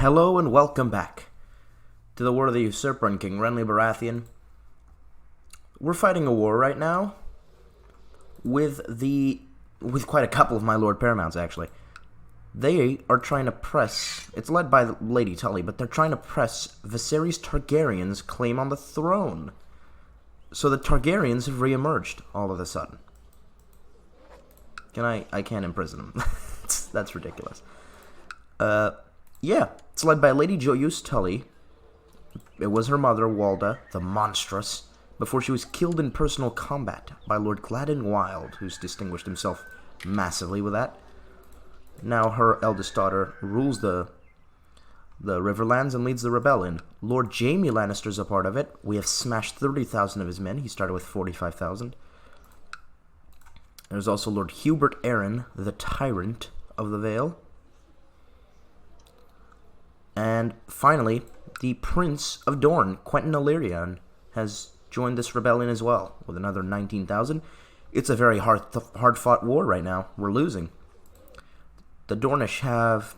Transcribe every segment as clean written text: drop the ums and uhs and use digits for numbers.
Hello and welcome back to the War of the Usurper and King Robert Baratheon. We're fighting a war right now with quite a couple of my Lord Paramounts, actually. They are trying to press, it's led by Lady Tully, but they're trying to press Viserys Targaryen's claim on the throne. So the Targaryens have re-emerged all of a sudden. I can't imprison them. That's ridiculous. Yeah, it's led by Lady Joyous Tully. It was her mother, Walda, the monstrous, before she was killed in personal combat by Lord Gladden Wild, who's distinguished himself massively with that. Now her eldest daughter rules the Riverlands and leads the rebellion. Lord Jaime Lannister's a part of it. We have smashed 30,000 of his men. He started with 45,000. There's also Lord Hubert Arryn, the Tyrant of the Vale. And finally, the Prince of Dorne, Quentyn Illyrian, has joined this rebellion as well, with another 19,000. It's a very hard-fought war right now. We're losing. The Dornish have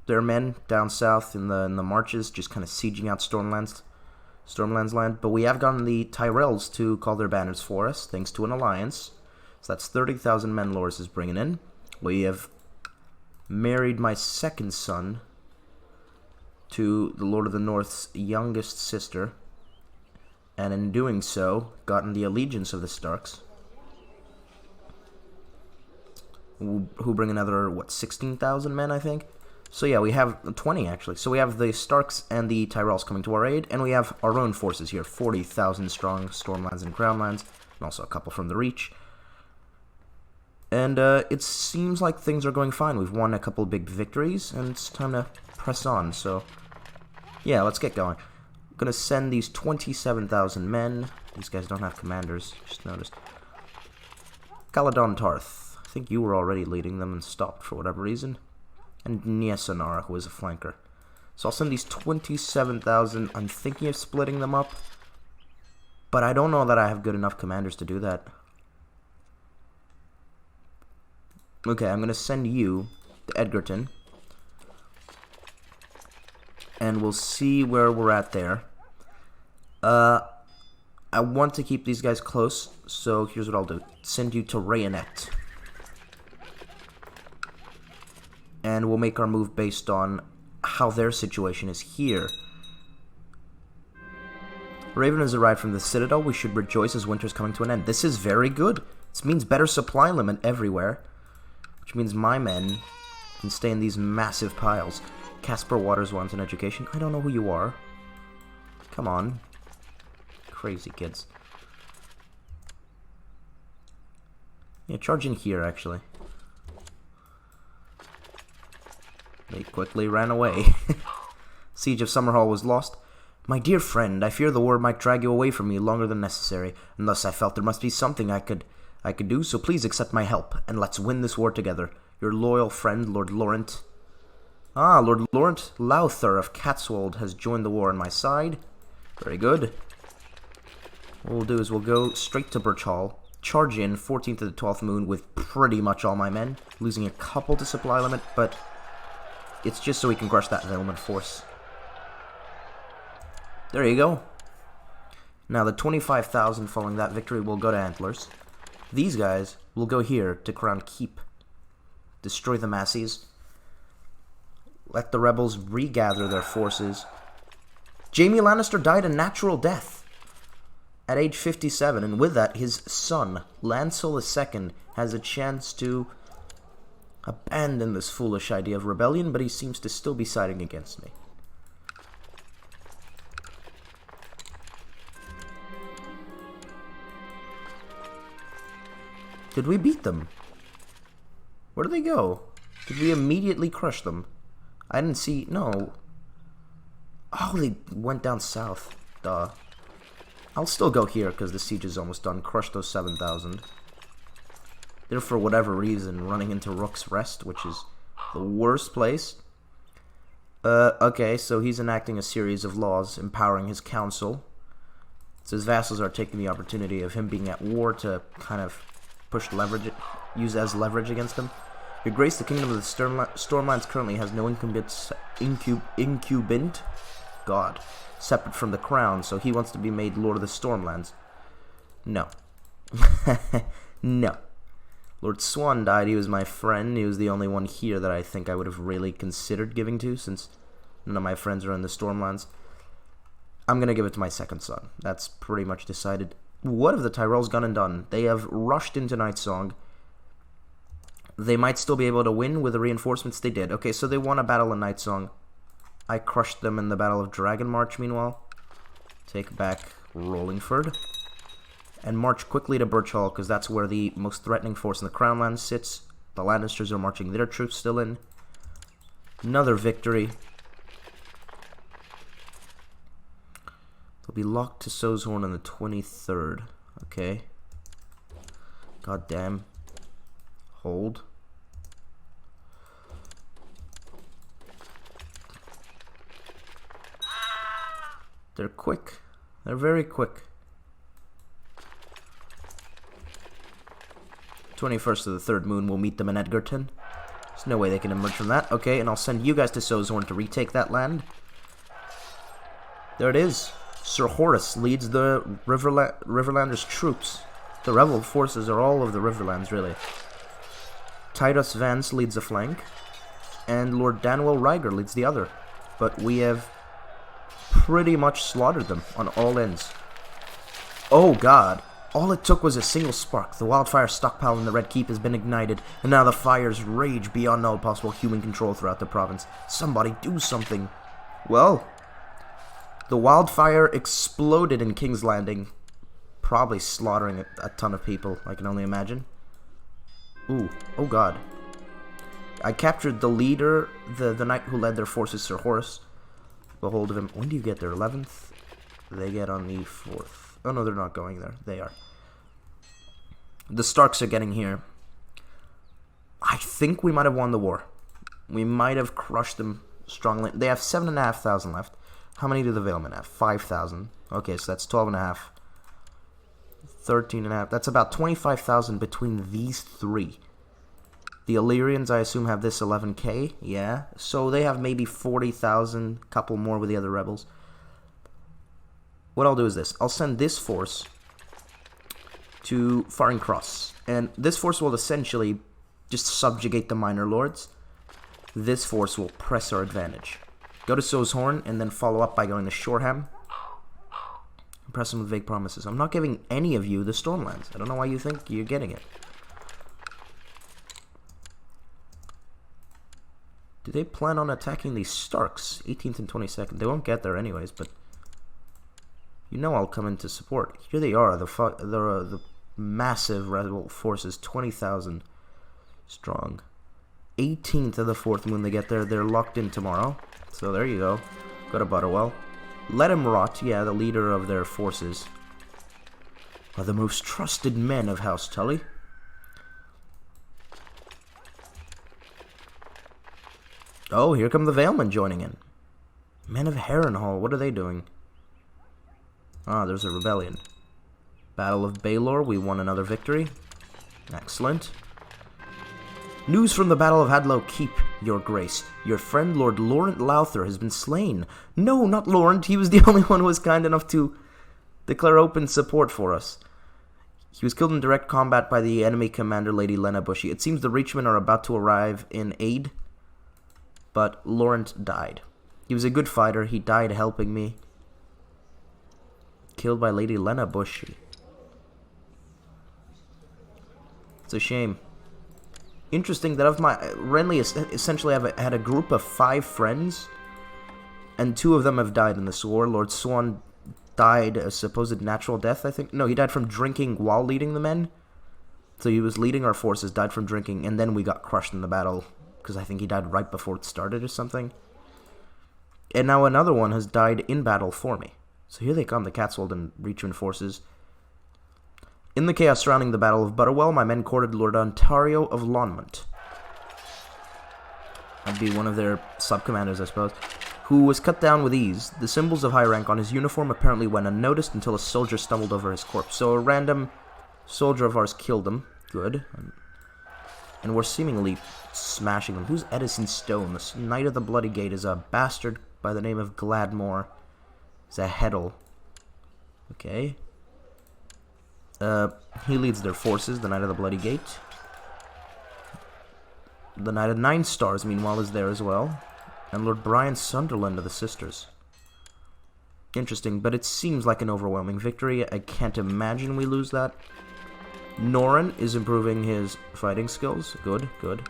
their men down south in the marches, just kind of sieging out Stormlands land. But we have gotten the Tyrells to call their banners for us, thanks to an alliance. So that's 30,000 men Loras is bringing in. We have married my second son to the Lord of the North's youngest sister, and in doing so, gotten the allegiance of the Starks, who bring another, 16,000 men, I think? So yeah, we have 20, actually. So we have the Starks and the Tyrells coming to our aid, and we have our own forces here, 40,000 strong, Stormlands and Crownlands, and also a couple from the Reach. And it seems like things are going fine. We've won a couple big victories, and it's time to press on, so yeah, let's get going. I'm gonna send these 27,000 men. These guys don't have commanders, just noticed. Caledon Tarth. I think you were already leading them and stopped for whatever reason. And Niesanara, who is a flanker. So I'll send these 27,000. I'm thinking of splitting them up, but I don't know that I have good enough commanders to do that. Okay, I'm gonna send you to Edgerton, and we'll see where we're at there. I want to keep these guys close, so here's what I'll do. Send you to Rayonet. And we'll make our move based on how their situation is here. Raven has arrived from the Citadel. We should rejoice as winter's coming to an end. This is very good. This means better supply limit everywhere, which means my men can stay in these massive piles. Casper Waters wants an education. I don't know who you are. Come on. Crazy kids. Yeah, charge in here, actually. They quickly ran away. Siege of Summerhall was lost. My dear friend, I fear the war might drag you away from me longer than necessary, and thus I felt there must be something I could do, so please accept my help, and let's win this war together. Your loyal friend, Lord Laurent. Ah, Lord Laurent Lowther of Catswold has joined the war on my side. Very good. What we'll do is we'll go straight to Birch Hall, charge in 14th to the 12th moon with pretty much all my men, losing a couple to supply limit, but it's just so we can crush that Valeman force. There you go. Now the 25,000 following that victory will go to Antlers. These guys will go here to Crown Keep. Destroy the Massies. Let the rebels regather their forces. Jaime Lannister died a natural death at age 57, and with that, his son, Lancel II, has a chance to abandon this foolish idea of rebellion, but he seems to still be siding against me. Did we beat them? Where did they go? Did we immediately crush them? I didn't see... No. Oh, they went down south. Duh. I'll still go here, because the siege is almost done. Crush those 7,000. They're, for whatever reason, running into Rook's Rest, which is the worst place. Okay, so he's enacting a series of laws empowering his council. So his vassals are taking the opportunity of him being at war to kind of push leverage, use as leverage against him. Your Grace, the Kingdom of the Stormlands currently has no incumbent god separate from the crown, so he wants to be made Lord of the Stormlands. No. No. Lord Swan died. He was my friend. He was the only one here that I think I would have really considered giving to, since none of my friends are in the Stormlands. I'm going to give it to my second son. That's pretty much decided. What have the Tyrells gone and done? They have rushed into Nightsong. They might still be able to win with the reinforcements they did. Okay, so they won a battle in Nightsong. I crushed them in the Battle of Dragon March, meanwhile. Take back Rollingford. And march quickly to Birch Hall, because that's where the most threatening force in the Crownlands sits. The Lannisters are marching their troops still in. Another victory. They'll be locked to Sozhorn on the 23rd. Okay. God damn. Hold. They're quick. They're very quick. 21st of the third moon, we'll meet them in Edgerton. There's no way they can emerge from that. Okay, and I'll send you guys to Sozhorn to retake that land. There it is. Sir Horace leads the Riverlanders' troops. The rebel forces are all of the Riverlands, really. Titus Vance leads the flank, and Lord Danwell Rhaegar leads the other. But we have pretty much slaughtered them on all ends. Oh god. All it took was a single spark. The wildfire stockpile in the Red Keep has been ignited, and now the fires rage beyond all possible human control throughout the province. Somebody do something. Well, the wildfire exploded in King's Landing, probably slaughtering a ton of people, I can only imagine. Ooh, oh god. I captured the leader, the knight who led their forces, Sir Horace. Behold of him. When do you get there? 11th? They get on the 4th. Oh no, they're not going there. They are. The Starks are getting here. I think we might have won the war. We might have crushed them strongly. They have 7,500 left. How many do the Valemen have? 5,000. Okay, so that's 12.5. 13.5. That's about 25,000 between these three. The Illyrians, I assume, have this 11k. Yeah. So they have maybe 40,000. Couple more with the other rebels. What I'll do is this. I'll send this force to Faring Cross. And this force will essentially just subjugate the minor lords. This force will press our advantage. Go to Sozhorn and then follow up by going to Shoreham. Impress them with vague promises. I'm not giving any of you the Stormlands. I don't know why you think you're getting it. Do they plan on attacking these Starks? 18th and 22nd. They won't get there anyways, but you know I'll come in to support. Here they are, the massive rebel forces, 20,000 strong. 18th of the 4th moon they get there. They're locked in tomorrow. So there you go. Go to Butterwell. Let him rot. Yeah, the leader of their forces are the most trusted men of House Tully. Oh, here come the Valemen joining in. Men of Harrenhal, what are they doing? Ah, there's a rebellion. Battle of Baelor, we won another victory. Excellent. News from the Battle of Hadlow Keep, Your Grace. Your friend Lord Laurent Lowther has been slain. No, not Laurent. He was the only one who was kind enough to declare open support for us. He was killed in direct combat by the enemy commander, Lady Lyanna Bushy. It seems the Reachmen are about to arrive in aid, but Laurent died. He was a good fighter. He died helping me. Killed by Lady Lyanna Bushy. It's a shame. Interesting that of my Renly essentially had a group of 5 friends, and 2 of them have died in this war. Lord Swan died a supposed natural death, I think. No, he died from drinking while leading the men. So he was leading our forces, died from drinking, and then we got crushed in the battle, because I think he died right before it started or something. And now another one has died in battle for me. So here they come, the Catswold and Reachman forces. In the chaos surrounding the Battle of Butterwell, my men courted Lord Ontario of Lonmont. I'd be one of their sub-commanders, I suppose. Who was cut down with ease. The symbols of high rank on his uniform apparently went unnoticed until a soldier stumbled over his corpse. So a random soldier of ours killed him. Good. And we're seemingly smashing them. Who's Edison Stone? The Knight of the Bloody Gate is a bastard by the name of Gladmore. He's a Heddle. Okay. He leads their forces, the Knight of the Bloody Gate. The Knight of 9 Stars, meanwhile, is there as well. And Lord Brian Sunderland of the Sisters. Interesting, but it seems like an overwhelming victory. I can't imagine we lose that. Norrin is improving his fighting skills. Good, good.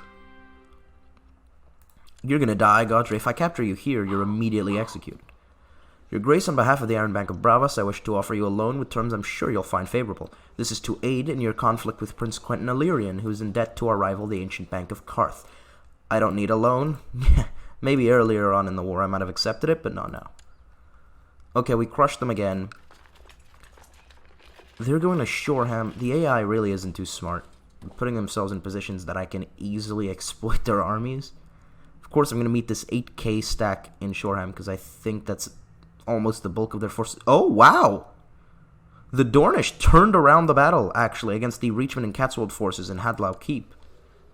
You're gonna die, Godfrey. If I capture you here, you're immediately executed. Your Grace, on behalf of the Iron Bank of Bravos, I wish to offer you a loan with terms I'm sure you'll find favorable. This is to aid in your conflict with Prince Quentin Illyrian, who is in debt to our rival, the Ancient Bank of Karth. I don't need a loan. Maybe earlier on in the war I might have accepted it, but not now. Okay, we crushed them again. They're going to Shoreham. The AI really isn't too smart. They're putting themselves in positions that I can easily exploit their armies. Of course, I'm going to meet this 8k stack in Shoreham, because I think that's almost the bulk of their forces. Oh, wow! The Dornish turned around the battle, actually, against the Reachman and Catswold forces in Hadlow Keep.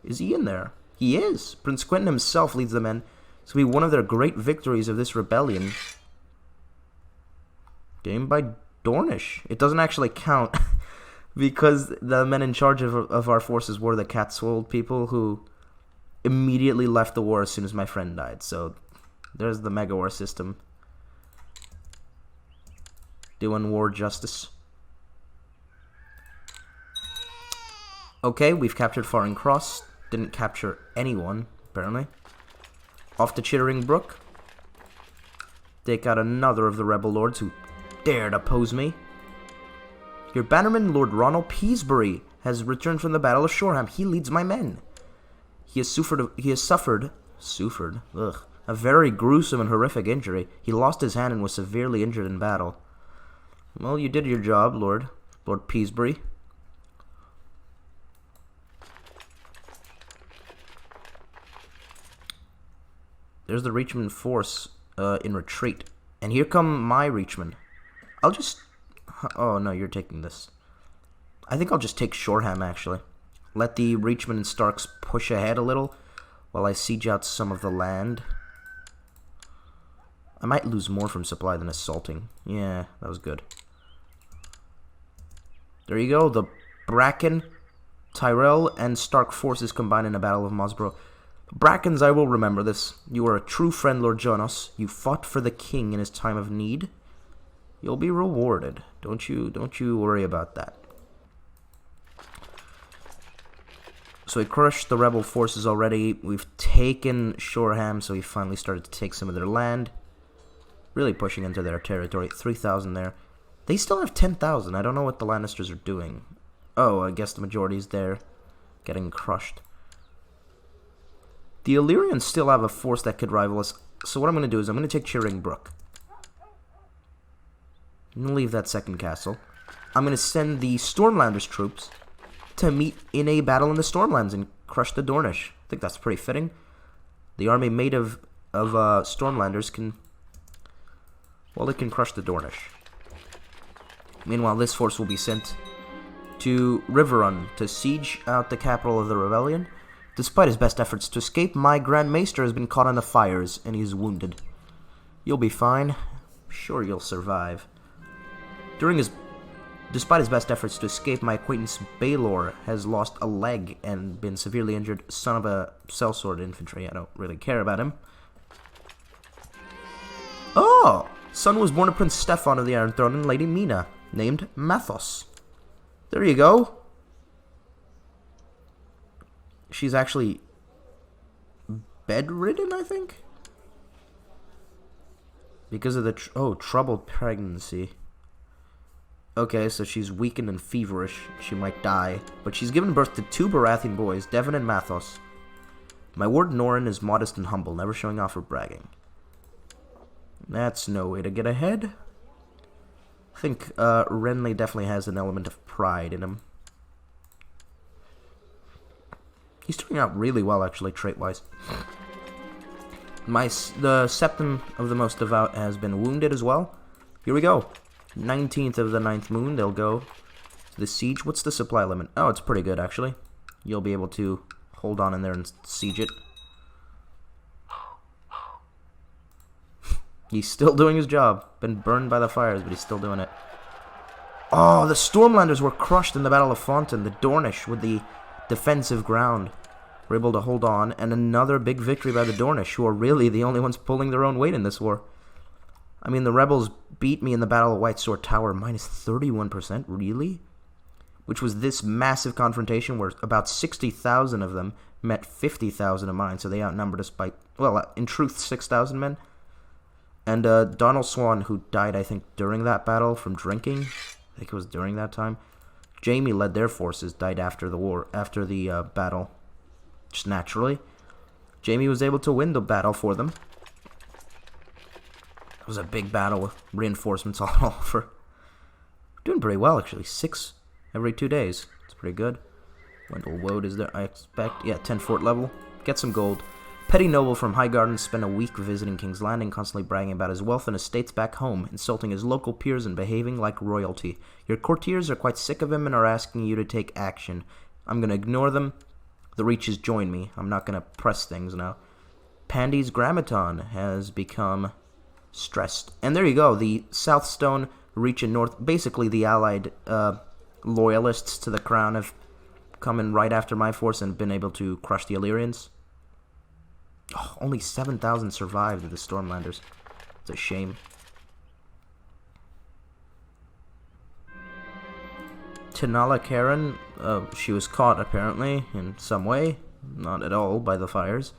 Is he in there? He is! Prince Quentin himself leads the men. This will be one of their great victories of this rebellion. Game by Dornish. It doesn't actually count, because the men in charge of our forces were the Catswold people, who immediately left the war as soon as my friend died. So, there's the Mega War system. Doing war justice. Okay, we've captured Faring Cross. Didn't capture anyone, apparently. Off to Chittering Brook. Take out another of the rebel lords who dared oppose me. Your bannerman, Lord Ronald Peasbury, has returned from the Battle of Shoreham. He leads my men. He has suffered a very gruesome and horrific injury. He lost his hand and was severely injured in battle. Well, you did your job, Lord Peasbury. There's the Reachman force in retreat. And here come my Reachmen. I'll just... Oh, no, you're taking this. I think I'll just take Shoreham, actually. Let the Reachmen and Starks push ahead a little while I siege out some of the land. I might lose more from supply than assaulting. Yeah, that was good. There you go. The Bracken, Tyrell, and Stark forces combined in a battle of Mosborough. Brackens, I will remember this. You are a true friend, Lord Jonas. You fought for the king in his time of need. You'll be rewarded. Don't you worry about that. So we crushed the rebel forces already. We've taken Shoreham, so we finally started to take some of their land. Really pushing into their territory. 3,000 there. They still have 10,000. I don't know what the Lannisters are doing. Oh, I guess the majority's there. Getting crushed. The Illyrians still have a force that could rival us. So what I'm going to do is I'm going to take Chittering Brook. I'm going to leave that second castle. I'm going to send the Stormlanders troops to meet in a battle in the Stormlands and crush the Dornish. I think that's pretty fitting. The army made of Stormlanders can... Well, it can crush the Dornish. Meanwhile, this force will be sent to Riverrun to siege out the capital of the rebellion. Despite his best efforts to escape, my Grand Maester has been caught in the fires, and he is wounded. You'll be fine. Sure, you'll survive. Despite his best efforts to escape, my acquaintance Baelor has lost a leg and been severely injured. Son of a sellsword infantry. I don't really care about him. Oh! Son was born to Prince Stefan of the Iron Throne and Lady Mina, named Mathos. There you go. She's actually bedridden, I think? Because of the... troubled pregnancy. Okay, so she's weakened and feverish. She might die. But she's given birth to 2 Baratheon boys, Devon and Mathos. My ward Norrin is modest and humble, never showing off or bragging. That's no way to get ahead. I think Renly definitely has an element of pride in him. He's turning out really well, actually, trait-wise. The Septim of the Most Devout has been wounded as well. Here we go. 19th of the 9th moon, they'll go to the siege. What's the supply limit? Oh, it's pretty good, actually. You'll be able to hold on in there and siege it. He's still doing his job. Been burned by the fires, but he's still doing it. Oh, the Stormlanders were crushed in the Battle of Fontaine. The Dornish with the defensive ground were able to hold on. And another big victory by the Dornish, who are really the only ones pulling their own weight in this war. I mean, the rebels beat me in the Battle of White Sword Tower, minus 31%, really? Which was this massive confrontation where about 60,000 of them met 50,000 of mine, so they outnumbered us by, well, in truth, 6,000 men. And Donald Swan, who died, I think, during that battle from drinking, I think it was during that time. Jaime led their forces, died after the war, after the battle, just naturally. Jaime was able to win the battle for them. It was a big battle with reinforcements all over. Doing pretty well, actually. 6 every 2 days. It's pretty good. Wendell Woad is there, I expect. Yeah, 10 fort level. Get some gold. Petty noble from Highgarden spent a week visiting King's Landing, constantly bragging about his wealth and estates back home, insulting his local peers and behaving like royalty. Your courtiers are quite sick of him and are asking you to take action. I'm going to ignore them. The Reaches join me. I'm not going to press things now. Pandy's Grammaton has become stressed. And there you go. The Southstone, Reach, and North, basically the allied loyalists to the crown have come in right after my force and been able to crush the Illyrians. Oh, only 7,000 survived the Stormlanders. It's a shame. Tanala Karen, she was caught apparently in some way. Not at all by the fires.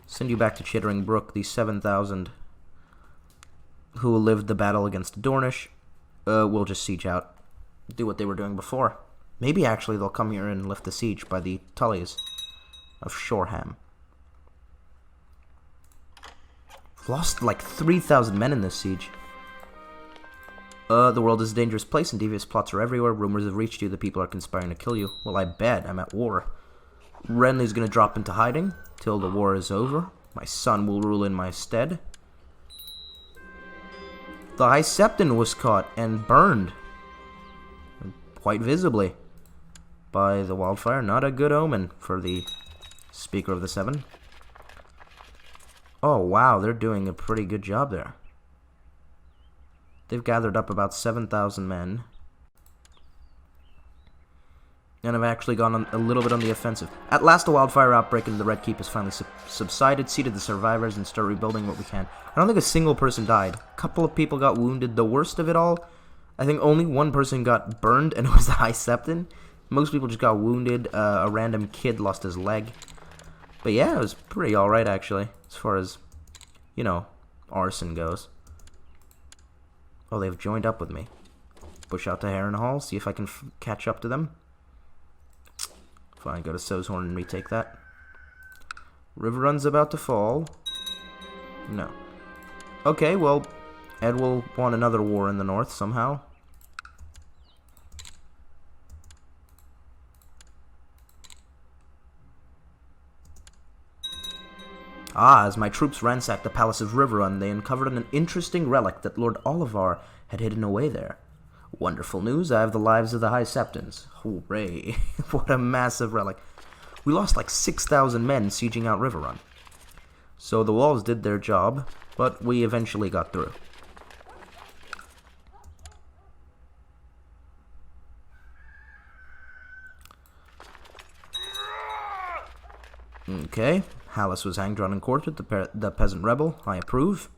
Send you back to Chittering Brook. The 7,000 who lived the battle against the Dornish will just siege out. Do what they were doing before. Maybe actually they'll come here and lift the siege by the Tullys of Shoreham. Lost like 3,000 men in this siege. The world is a dangerous place and devious plots are everywhere. Rumors have reached you that people are conspiring to kill you. Well, I bet. I'm at war. Renly's gonna drop into hiding till the war is over. My son will rule in my stead. The High Septon was caught and burned. Quite visibly. By the wildfire. Not a good omen for the Speaker of the Seven. Oh, wow, they're doing a pretty good job there. They've gathered up about 7,000 men. And have actually gone on a little bit on the offensive. At last, the wildfire outbreak in the Red Keep has finally subsided, seated the survivors, and start rebuilding what we can. I don't think a single person died. A couple of people got wounded. The worst of it all, I think only one person got burned, and it was the High Septon. Most people just got wounded. A random kid lost his leg. But yeah, it was pretty alright, actually, as far as, you know, arson goes. Oh, they've joined up with me. Push out to Harrenhal, see if I can catch up to them. Fine, go to Sowshorn and retake that. Riverrun's about to fall. No. Okay, well, Ed will want another war in the north somehow. Ah, as my troops ransacked the palace of Riverrun, they uncovered an interesting relic that Lord Olivar had hidden away there. Wonderful news, I have the lives of the High Septons. Hooray. What a massive relic. We lost like 6,000 men sieging out Riverrun. So the walls did their job, but we eventually got through. Okay. Hallis was hanged, drawn, and quartered. The peasant rebel. I approve.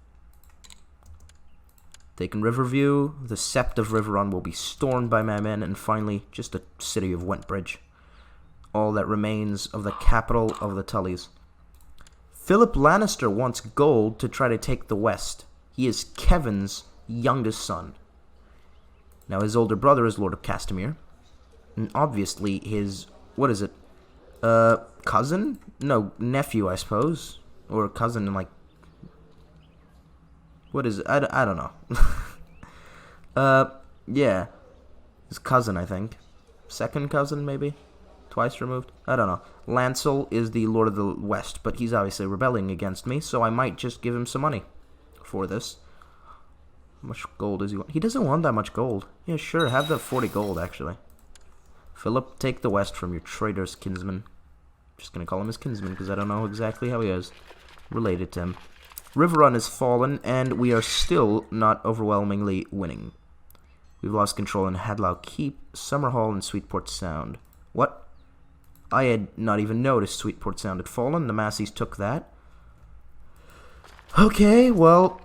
Taken Riverview. The Sept of Riverrun will be stormed by my men. And finally, just the city of Wentbridge. All that remains of the capital of the Tullys. Philip Lannister wants gold to try to take the West. He is Kevin's youngest son. Now, his older brother is Lord of Castamere. And obviously, his... what is it? Cousin? No, nephew, I suppose. Or cousin, like... what is it? I don't know. Yeah. His cousin, I think. Second cousin, maybe? Twice removed? I don't know. Lancel is the Lord of the West, but he's obviously rebelling against me, so I might just give him some money for this. How much gold does he want? He doesn't want that much gold. Yeah, sure, have the 40 gold, actually. Philip, take the west from your traitorous kinsman. Just gonna call him his kinsman because I don't know exactly how he is related to him. Riverrun has fallen, and we are still not overwhelmingly winning. We've lost control in Hadlow Keep, Summerhall, and Sweetport Sound. What? I had not even noticed Sweetport Sound had fallen. The Massies took that. Okay, well,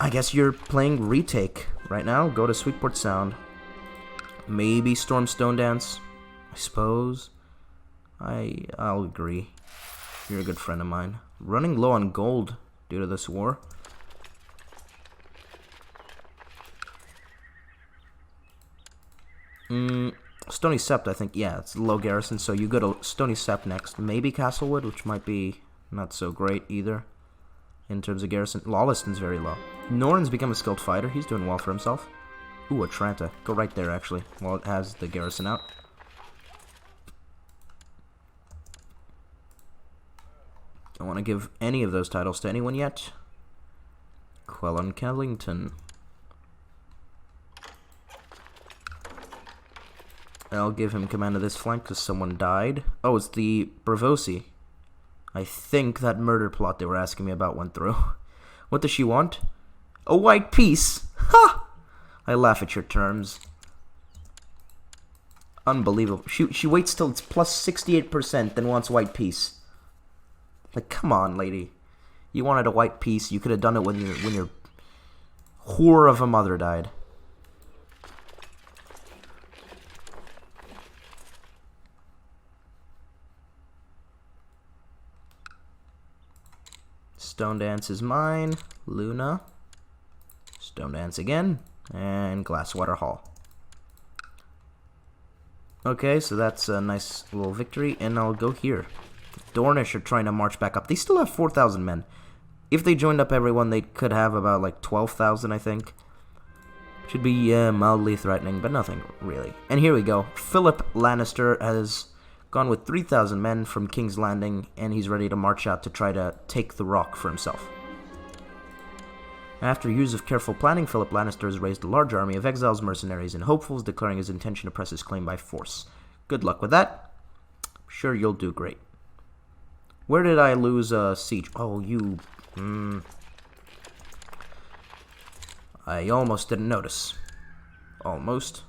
I guess you're playing retake right now. Go to Sweetport Sound. Maybe storm Stonedance, I suppose. I'll agree. You're a good friend of mine. Running low on gold due to this war. Stony Sept, I think, yeah, it's low garrison, so you go to Stony Sept next. Maybe Castlewood, which might be not so great either in terms of garrison. Lawliston's very low. Norrin's become a skilled fighter. He's doing well for himself. Ooh, Atlanta. Go right there, actually, while it has the garrison out. Don't want to give any of those titles to anyone yet. Quellon Kellington. I'll give him command of this flank because someone died. Oh, it's the Bravosi. I think that murder plot they were asking me about went through. What does she want? A white piece? Ha! I laugh at your terms. Unbelievable. She waits till it's plus 68%, then wants white piece. Like, come on, lady. You wanted a white piece. You could have done it when your whore of a mother died. Stone Dance is mine. Luna. Stone Dance again. And Glasswater Hall. Okay, so that's a nice little victory. And I'll go here. Dornish are trying to march back up. They still have 4,000 men. If they joined up everyone, they could have about like 12,000, I think. Should be mildly threatening, but nothing really. And here we go. Philip Lannister has gone with 3,000 men from King's Landing, and he's ready to march out to try to take the rock for himself. After years of careful planning, Philip Lannister has raised a large army of exiles, mercenaries, and hopefuls, declaring his intention to press his claim by force. Good luck with that. I'm sure you'll do great. Where did I lose a siege? Oh, you... I almost didn't notice. Almost.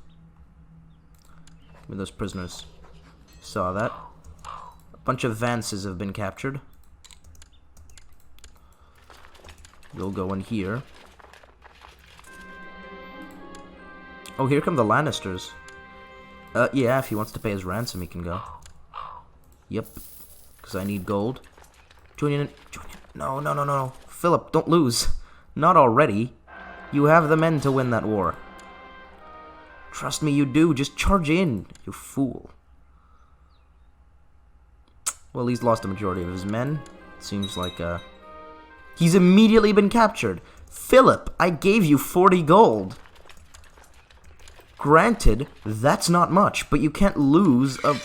Give me those prisoners. Saw that. A bunch of Vances have been captured. You'll go in here. Oh, here come the Lannisters. Yeah, if he wants to pay his ransom, he can go. Yep. Because I need gold. Join in. No. Philip, don't lose. Not already. You have the men to win that war. Trust me, you do. Just charge in, you fool. Well, he's lost a majority of his men. Seems like, he's immediately been captured. Philip, I gave you 40 gold. Granted, that's not much, but you can't lose a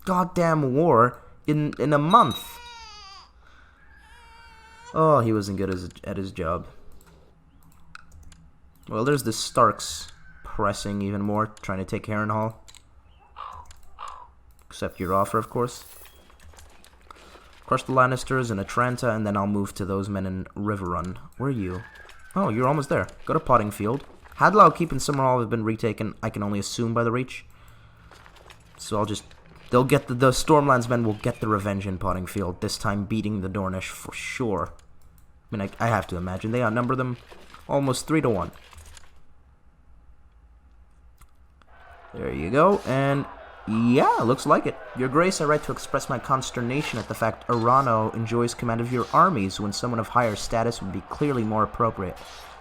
goddamn war in a month. Oh, he wasn't good at his job. Well, there's the Starks pressing even more, trying to take Harrenhal. Accept your offer, of course. Crush the Lannisters in Atlanta, and then I'll move to those men in Riverrun. Where are you? Oh, you're almost there. Go to Pottingfield. Hadlow Keep and Summerhall have been retaken, I can only assume, by the Reach. So I'll just... They'll get the Stormlands men will get the revenge in Pottingfield, this time beating the Dornish for sure. I mean, I have to imagine. They outnumber them almost 3-1. There you go, and... Yeah, looks like it. Your Grace, I write to express my consternation at the fact Arano enjoys command of your armies when someone of higher status would be clearly more appropriate.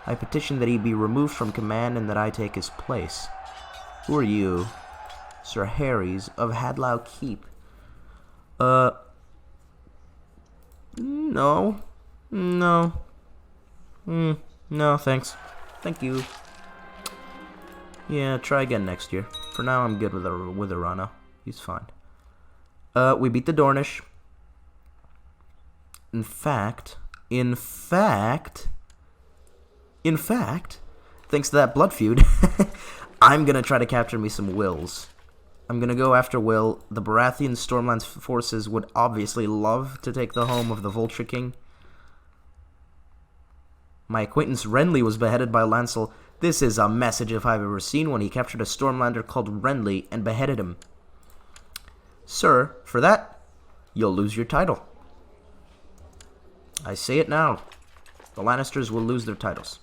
I petition that he be removed from command and that I take his place. Who are you? Sir Harry's of Hadlow Keep. No. No, thanks. Thank you. Yeah, try again next year. For now, I'm good with Arano. He's fine. We beat the Dornish. In fact, thanks to that blood feud, I'm gonna try to capture me some wills. I'm gonna go after Will. The Baratheon Stormlands forces would obviously love to take the home of the Vulture King. My acquaintance Renly was beheaded by Lancel. This is a message if I've ever seen one. He captured a Stormlander called Renly and beheaded him. Sir, for that, you'll lose your title. I say it now. The Lannisters will lose their titles.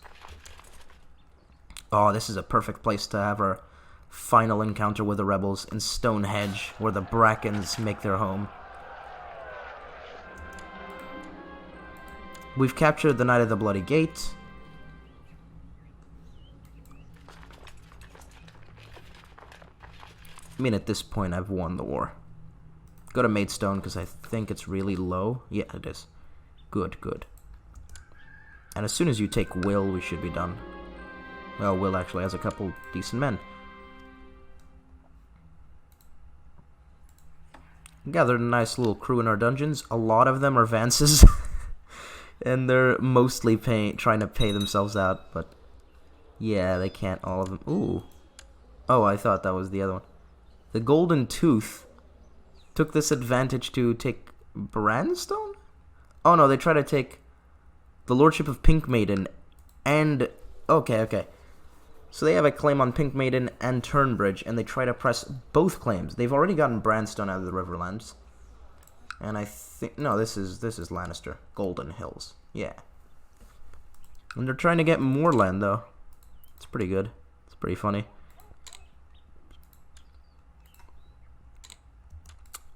Oh, this is a perfect place to have our final encounter with the rebels in Stonehenge, where the Brackens make their home. We've captured the Knight of the Bloody Gate. I mean, at this point, I've won the war. Go to Maidstone, because I think it's really low. Yeah, it is. Good, good. And as soon as you take Will, we should be done. Well, Will actually has a couple decent men. Gathered a nice little crew in our dungeons. A lot of them are Vances. And they're mostly trying to pay themselves out, but yeah, they can't all of them. Ooh. Oh, I thought that was the other one. The Golden Tooth took this advantage to take Branstone? Oh no, they try to take the Lordship of Pink Maiden and... Okay. So they have a claim on Pink Maiden and Turnbridge, and they try to press both claims. They've already gotten Branstone out of the Riverlands. And I think... No, this is Lannister. Golden Hills. Yeah. And they're trying to get more land, though. It's pretty good. It's pretty funny.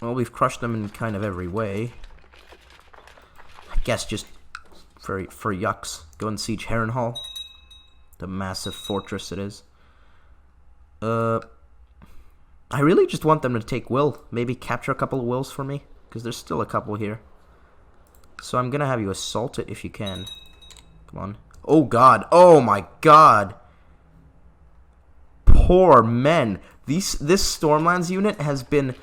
Well, we've crushed them in kind of every way. I guess just for yucks. Go and siege Harrenhal. The massive fortress it is. I really just want them to take Will. Maybe capture a couple of Wills for me. Because there's still a couple here. So I'm going to have you assault it if you can. Come on. Oh, God. Oh, my God. Poor men. This Stormlands unit has been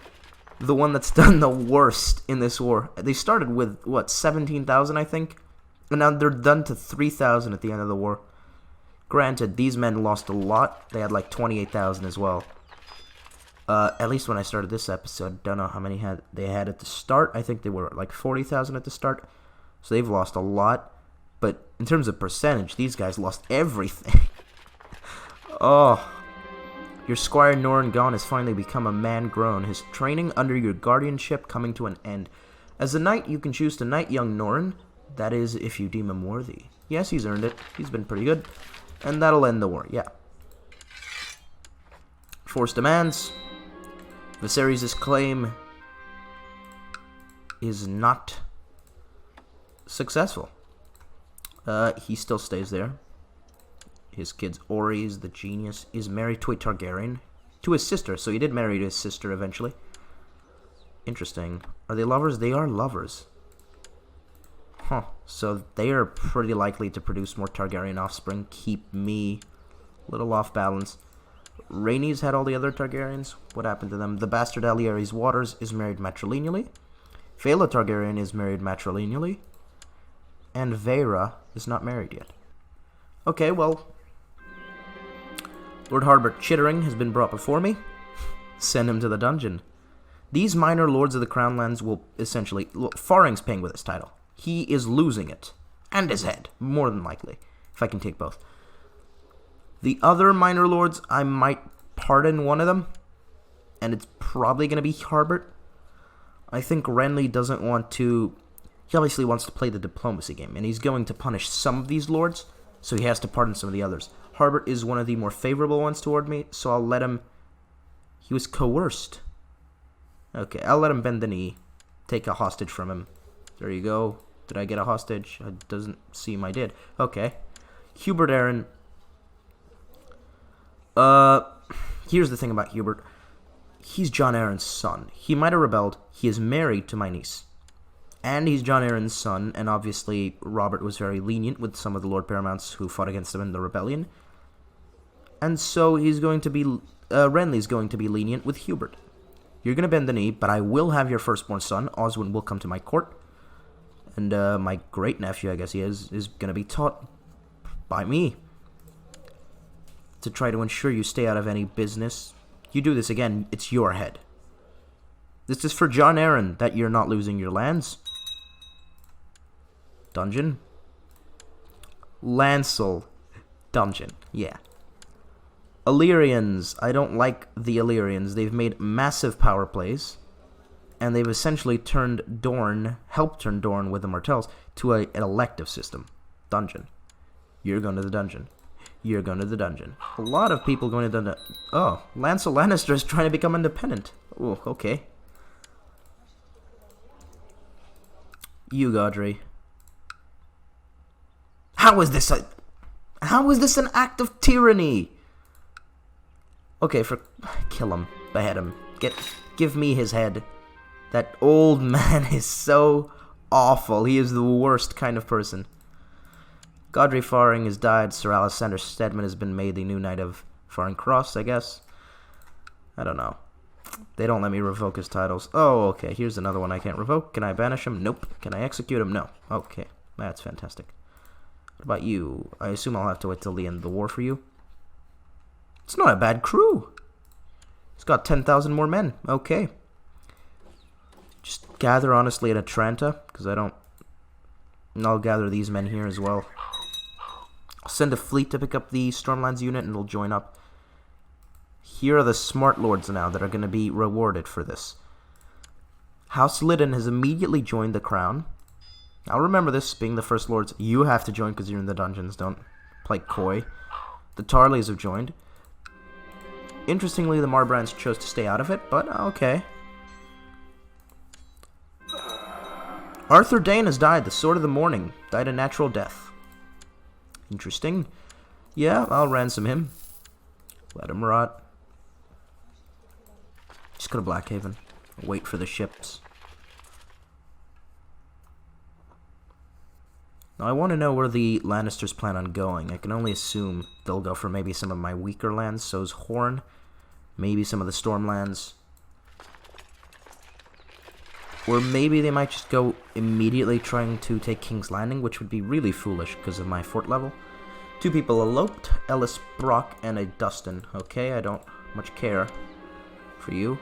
the one that's done the worst in this war. They started with, what, 17,000, I think? And now they're done to 3,000 at the end of the war. Granted, these men lost a lot. They had like 28,000 as well. At least when I started this episode. Don't know how many they had at the start. I think they were like 40,000 at the start. So they've lost a lot. But in terms of percentage, these guys lost everything. Oh. Your Squire Norrin Gone has finally become a man grown, his training under your guardianship coming to an end. As a knight, you can choose to knight young Norrin. That is, if you deem him worthy. Yes, he's earned it. He's been pretty good. And that'll end the war, yeah. Force demands. Viserys' claim is not successful. He still stays there. His kid's Orys, the genius, is married to a Targaryen. To his sister, so he did marry his sister eventually. Interesting. Are they lovers? They are lovers. Huh. So they are pretty likely to produce more Targaryen offspring. Keep me a little off balance. Rhaenys had all the other Targaryens. What happened to them? The bastard Aelyares Waters is married matrilineally. Phaela Targaryen is married matrilineally. And Vaera is not married yet. Okay, well... Lord Harbert Chittering has been brought before me. Send him to the dungeon. These minor lords of the Crownlands will essentially... Faring's paying with his title. He is losing it. And his head, more than likely. If I can take both. The other minor lords, I might pardon one of them. And it's probably going to be Harbert. I think Renly doesn't want to... He obviously wants to play the diplomacy game. And he's going to punish some of these lords. So he has to pardon some of the others. Harbert is one of the more favorable ones toward me. So I'll let him... He was coerced. Okay, I'll let him bend the knee. Take a hostage from him. There you go. Did I get a hostage? It doesn't seem I did. Okay. Hubert Arryn. Here's the thing about Hubert. He's Jon Arryn's son. He might have rebelled. He is married to my niece. And he's Jon Arryn's son, and obviously Robert was very lenient with some of the Lord Paramounts who fought against him in the rebellion. And so he's going to be... Renly's going to be lenient with Hubert. You're going to bend the knee, but I will have your firstborn son. Oswin will come to my court. And my great-nephew, I guess he is going to be taught by me to try to ensure you stay out of any business. you do this again, it's your head. This is for Jon Arryn, that you're not losing your lands. Dungeon. Lancel. Dungeon. Yeah. Illyrians. I don't like the Illyrians. They've made massive power plays. And they've essentially turned Dorne, helped turn Dorne with the Martells, to an elective system. Dungeon. You're going to the dungeon. You're going to the dungeon. A lot of people going to the dungeon. Oh, Lancel Lannister is trying to become independent. Oh, okay. You, Godry. How is this an act of tyranny? Okay, kill him, behead him. Give me his head. That old man is so awful. He is the worst kind of person. Godry Faring has died. Sir Alexander Stedman has been made the new Knight of Faring Cross, I guess. I don't know. They don't let me revoke his titles. Oh, okay. Here's another one I can't revoke. Can I banish him? Nope. Can I execute him? No. Okay. That's fantastic. What about you? I assume I'll have to wait till the end of the war for you. It's not a bad crew. It's got 10,000 more men. Okay. Just gather honestly at Atranta, because I don't... And I'll gather these men here as well. I'll send a fleet to pick up the Stormlands unit and it'll join up. Here are the smart lords now that are going to be rewarded for this. House Lyddon has immediately joined the crown. I'll remember this, being the first lords. You have to join because you're in the dungeons, don't play coy. The Tarleys have joined. Interestingly, the Marbrands chose to stay out of it, but okay. Arthur Dane has died, the Sword of the Morning. Died a natural death. Interesting. Yeah, I'll ransom him. Let him rot. Just go to Blackhaven. Wait for the ships. Now I want to know where the Lannisters plan on going. I can only assume they'll go for maybe some of my weaker lands. So's Horn. Maybe some of the Stormlands. Or maybe they might just go immediately trying to take King's Landing, which would be really foolish because of my fort level. 2 people eloped. Ellis Brock and a Dustin. Okay, I don't much care for you.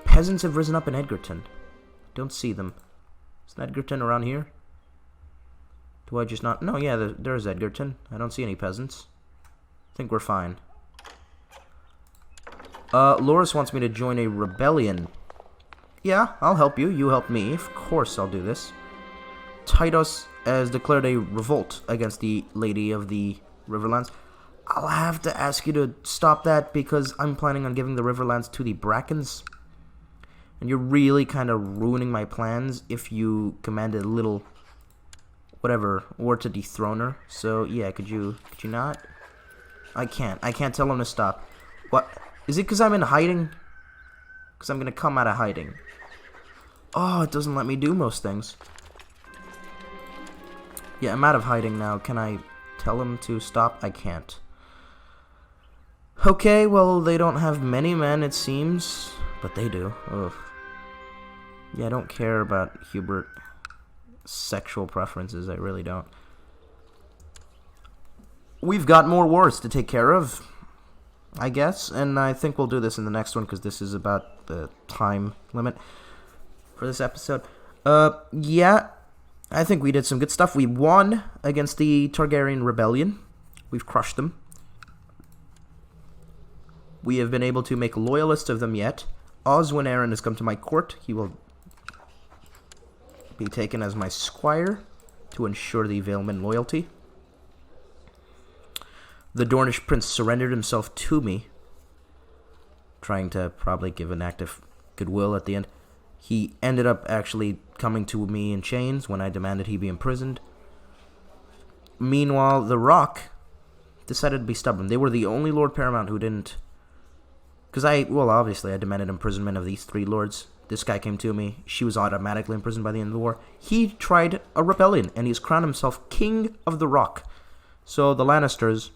Peasants have risen up in Edgerton. Don't see them. Is Edgerton around here? Do I just not... No, yeah, there's Edgerton. I don't see any peasants. I think we're fine. Loras wants me to join a rebellion. Yeah, I'll help you. You help me. Of course I'll do this. Titus has declared a revolt against the Lady of the Riverlands. I'll have to ask you to stop that because I'm planning on giving the Riverlands to the Brackens. And you're really kind of ruining my plans if you commanded a little... whatever, or to dethrone her. So, yeah, could you not? I can't tell him to stop. What? Is it because I'm in hiding? Because I'm going to come out of hiding. Oh, it doesn't let me do most things. Yeah, I'm out of hiding now. Can I tell him to stop? I can't. Okay, well, they don't have many men, it seems. But they do. Ugh. Yeah, I don't care about Hubert. Sexual preferences, I really don't. We've got more wars to take care of, I guess, and I think we'll do this in the next one because this is about the time limit for this episode. Yeah, I think we did some good stuff. We won against the Targaryen rebellion. We've crushed them. We have been able to make loyalists of them yet. Oswin Arryn has come to my court. He will be taken as my squire to ensure the Valeman loyalty. The Dornish prince surrendered himself to me, trying to probably give an act of goodwill at the end. He ended up actually coming to me in chains when I demanded he be imprisoned. Meanwhile, the Rock decided to be stubborn. They were the only Lord Paramount who didn't... Because obviously I demanded imprisonment of these 3 lords. This guy came to me. She was automatically imprisoned by the end of the war. He tried a rebellion, and he's crowned himself King of the Rock. So the Lannisters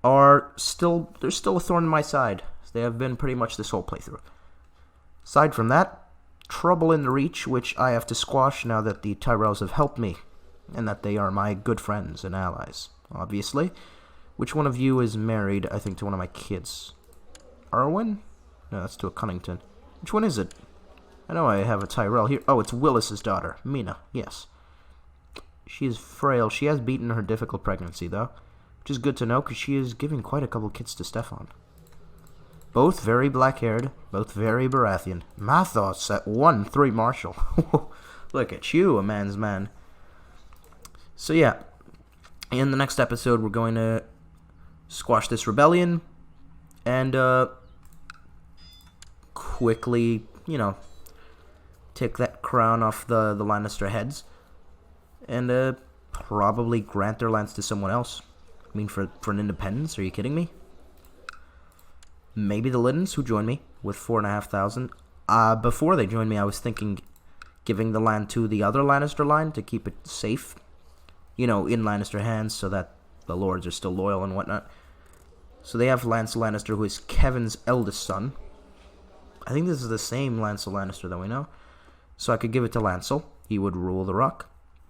are still... They're still a thorn in my side. They have been pretty much this whole playthrough. Aside from that, trouble in the Reach, which I have to squash now that the Tyrells have helped me, and that they are my good friends and allies, obviously. Which one of you is married, I think, to one of my kids? Arwen? No, that's to a Cunnington. Which one is it? I know I have a Tyrell here. Oh, it's Willis's daughter, Mina. Yes. She is frail. She has beaten her difficult pregnancy, though, which is good to know because she is giving quite a couple kids to Stefan. Both very black-haired, both very Baratheon. Mathos at 1-3 Marshal. Look at you, a man's man. So yeah, in the next episode, we're going to squash this rebellion and quickly, take that crown off the Lannister heads and probably grant their lands to someone else. I mean, for an independence? Are you kidding me? Maybe the Liddens, who join me with 4,500. Before they joined me, I was thinking giving the land to the other Lannister line to keep it safe, in Lannister hands so that the lords are still loyal and whatnot. So they have Lance Lannister, who is Kevin's eldest son. I think this is the same Lancel Lannister that we know. So I could give it to Lancel. He would rule the Rock.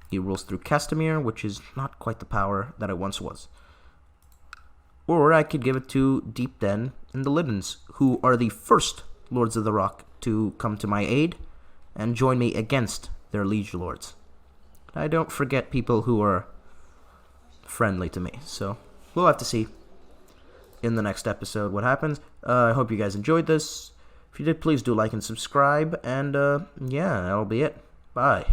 He rules through Castamere, which is not quite the power that it once was. Or I could give it to Deep Den and the Liddens, who are the first Lords of the Rock to come to my aid and join me against their liege lords. I don't forget people who are friendly to me, so we'll have to see in the next episode what happens. I hope you guys enjoyed this. If you did, please do like and subscribe, and yeah, that'll be it. Bye.